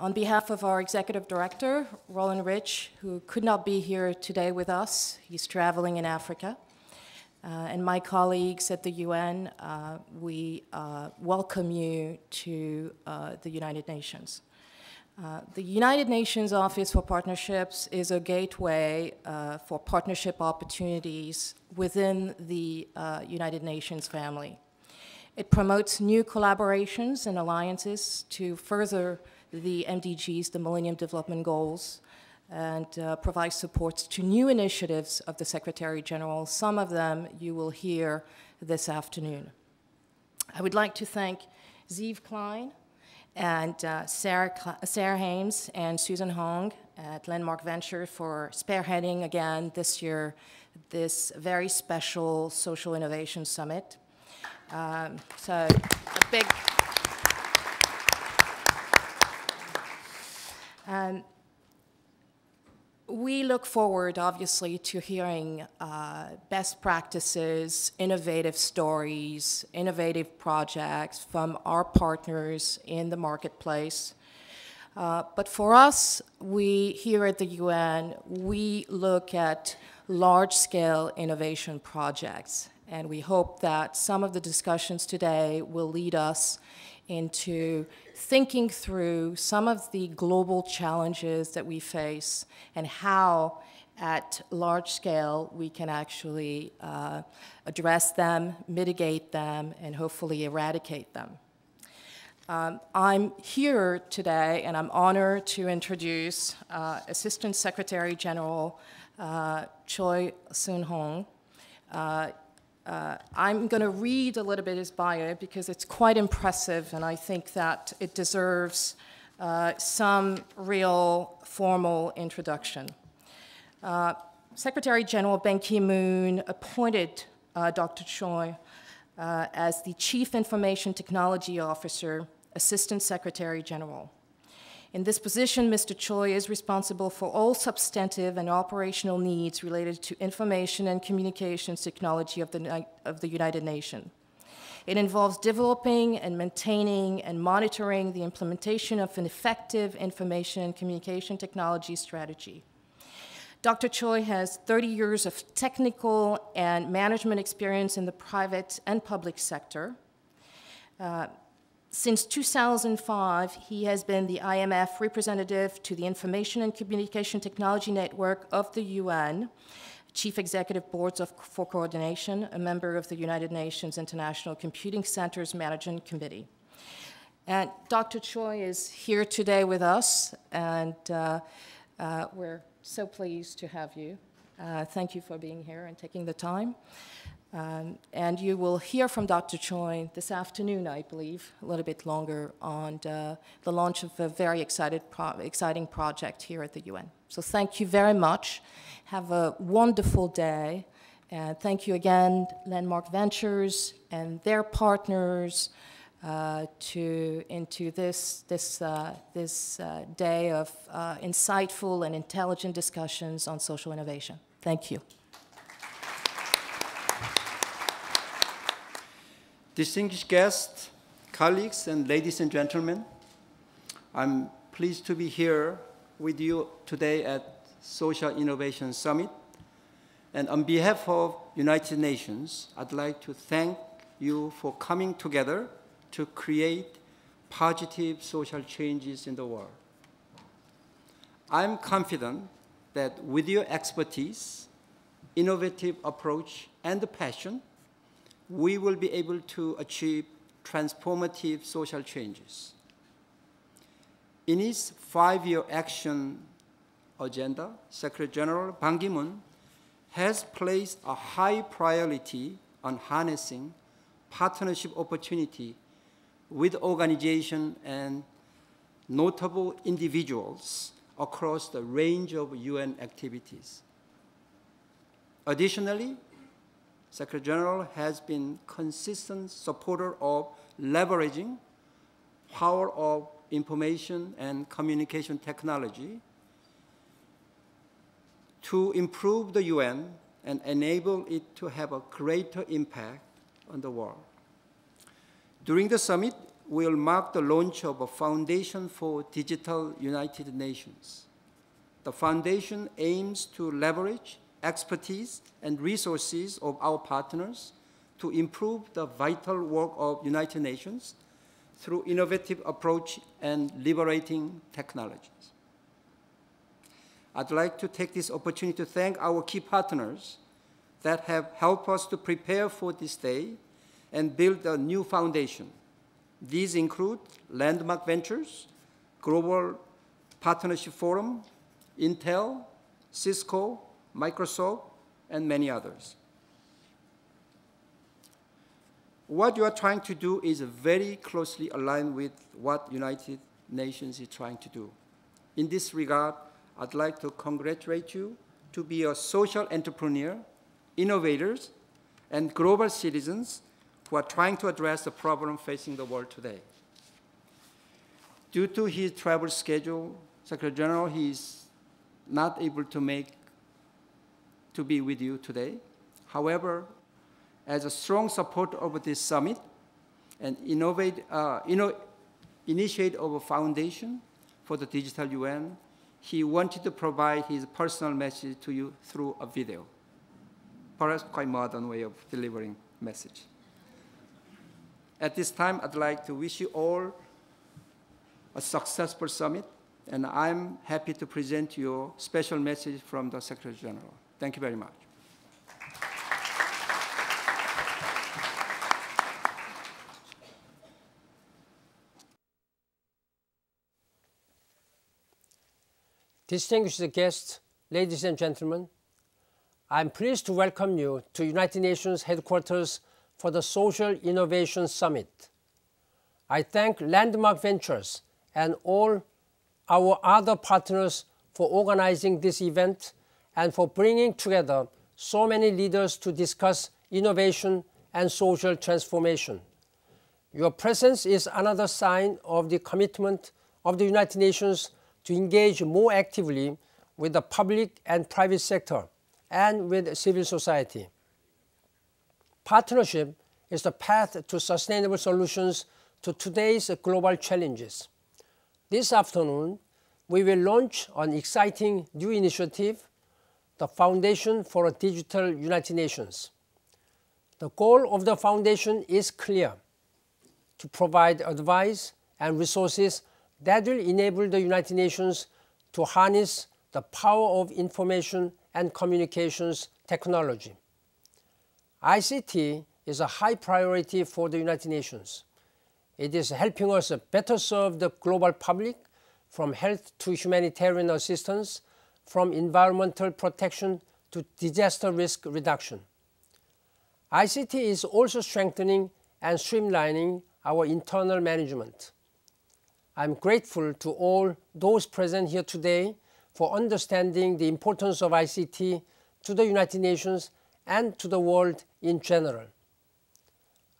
On behalf of our executive director, Roland Rich, who could not be here today with us, he's traveling in Africa, and my colleagues at the UN, we welcome you to the United Nations. The United Nations Office for Partnerships is a gateway for partnership opportunities within the United Nations family. It promotes new collaborations and alliances to further the MDGs, the Millennium Development Goals, and provides supports to new initiatives of the Secretary General. Some of them you will hear this afternoon. I would like to thank Zeev Klein and Sarah Haynes and Susan Hong at Landmark Venture for spearheading again this year this very special Social Innovation Summit. So a big we look forward, obviously, to hearing best practices, innovative stories, innovative projects from our partners in the marketplace. But for us, we here at the UN, we look at large-scale innovation projects. And we hope that some of the discussions today will lead us into thinking through some of the global challenges that we face and how at large scale we can actually address them, mitigate them, and hopefully eradicate them. I'm here today and I'm honored to introduce Assistant Secretary General Choi Soon-hong. I'm going to read a little bit his bio because it's quite impressive, and I think that it deserves some real formal introduction. Secretary General Ban Ki-moon appointed Dr. Choi as the Chief Information Technology Officer, Assistant Secretary General. In this position, Mr. Choi is responsible for all substantive and operational needs related to information and communications technology of the United Nations. It involves developing and maintaining and monitoring the implementation of an effective information and communication technology strategy. Dr. Choi has 30 years of technical and management experience in the private and public sector. Since 2005, he has been the IMF representative to the Information and Communication Technology Network of the UN, Chief Executive Boards for Coordination, a member of the United Nations International Computing Center's Management Committee. And Dr. Choi is here today with us, and we're so pleased to have you. Thank you for being here and taking the time. And you will hear from Dr. Choi this afternoon, I believe, a little bit longer on the launch of a very exciting project here at the UN. So thank you very much. Have a wonderful day. And thank you again, Landmark Ventures and their partners into this day of insightful and intelligent discussions on social innovation. Thank you. Distinguished guests, colleagues, and ladies and gentlemen, I'm pleased to be here with you today at Social Innovation Summit. And on behalf of United Nations, I'd like to thank you for coming together to create positive social changes in the world. I'm confident that with your expertise, innovative approach, and the passion, we will be able to achieve transformative social changes. In his 5-year action agenda, Secretary General Ban Ki-moon has placed a high priority on harnessing partnership opportunity with organizations and notable individuals across the range of UN activities. Additionally, Secretary General has been consistent supporter of leveraging power of information and communication technology to improve the UN and enable it to have a greater impact on the world. During the summit, will mark the launch of a Foundation for Digital United Nations. The foundation aims to leverage expertise and resources of our partners to improve the vital work of United Nations through innovative approach and liberating technologies. I'd like to take this opportunity to thank our key partners that have helped us to prepare for this day and build a new foundation. These include Landmark Ventures, Global Partnership Forum, Intel, Cisco, Microsoft, and many others. What you are trying to do is very closely aligned with what United Nations is trying to do. In this regard, I'd like to congratulate you to be a social entrepreneur, innovators, and global citizens who are trying to address the problem facing the world today. Due to his travel schedule, Secretary General, he is not able to be with you today. However, as a strong supporter of this summit and initiate of a foundation for the digital UN, he wanted to provide his personal message to you through a video. Perhaps quite modern way of delivering message. At this time, I'd like to wish you all a successful summit, and I'm happy to present you a special message from the Secretary General. Thank you very much. Distinguished guests, ladies and gentlemen, I'm pleased to welcome you to United Nations headquarters for the Social Innovation Summit. I thank Landmark Ventures and all our other partners for organizing this event and for bringing together so many leaders to discuss innovation and social transformation. Your presence is another sign of the commitment of the United Nations to engage more actively with the public and private sector and with civil society. Partnership is the path to sustainable solutions to today's global challenges. This afternoon, we will launch an exciting new initiative, the Foundation for a Digital United Nations. The goal of the foundation is clear: to provide advice and resources that will enable the United Nations to harness the power of information and communications technology. ICT is a high priority for the United Nations. It is helping us better serve the global public, from health to humanitarian assistance, from environmental protection to disaster risk reduction. ICT is also strengthening and streamlining our internal management. I'm grateful to all those present here today for understanding the importance of ICT to the United Nations and to the world in general.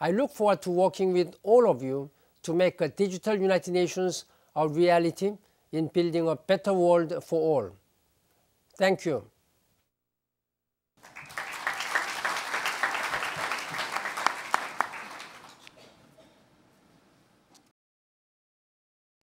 I look forward to working with all of you to make a digital United Nations a reality in building a better world for all. Thank you.